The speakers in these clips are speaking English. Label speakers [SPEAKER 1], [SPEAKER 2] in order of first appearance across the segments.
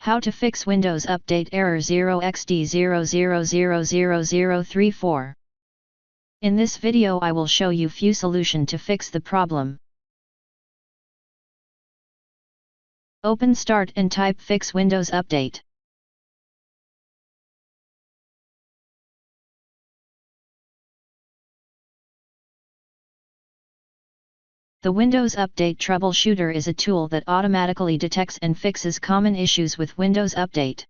[SPEAKER 1] How to fix Windows Update error 0xd0000034. In this video I will show you few solution to fix the problem. Open Start and type Fix Windows Update. The Windows Update Troubleshooter is a tool that automatically detects and fixes common issues with Windows Update.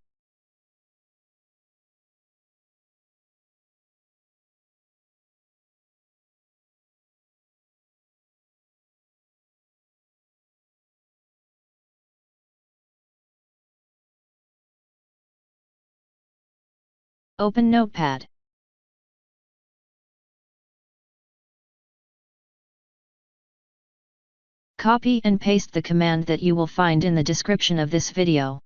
[SPEAKER 1] Open Notepad. Copy and paste the command that you will find in the description of this video.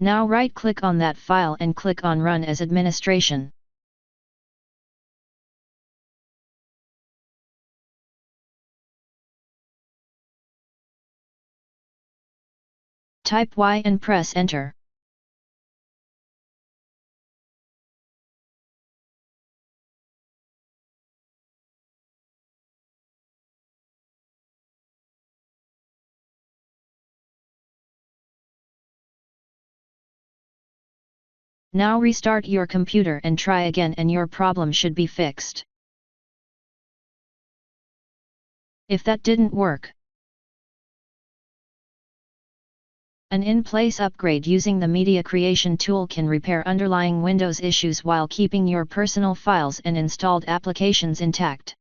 [SPEAKER 1] Now right-click on that file and click on Run as Administration. Type Y and press Enter. Now restart your computer and try again and your problem should be fixed. If that didn't work, an in-place upgrade using the Media Creation tool can repair underlying Windows issues while keeping your personal files and installed applications intact.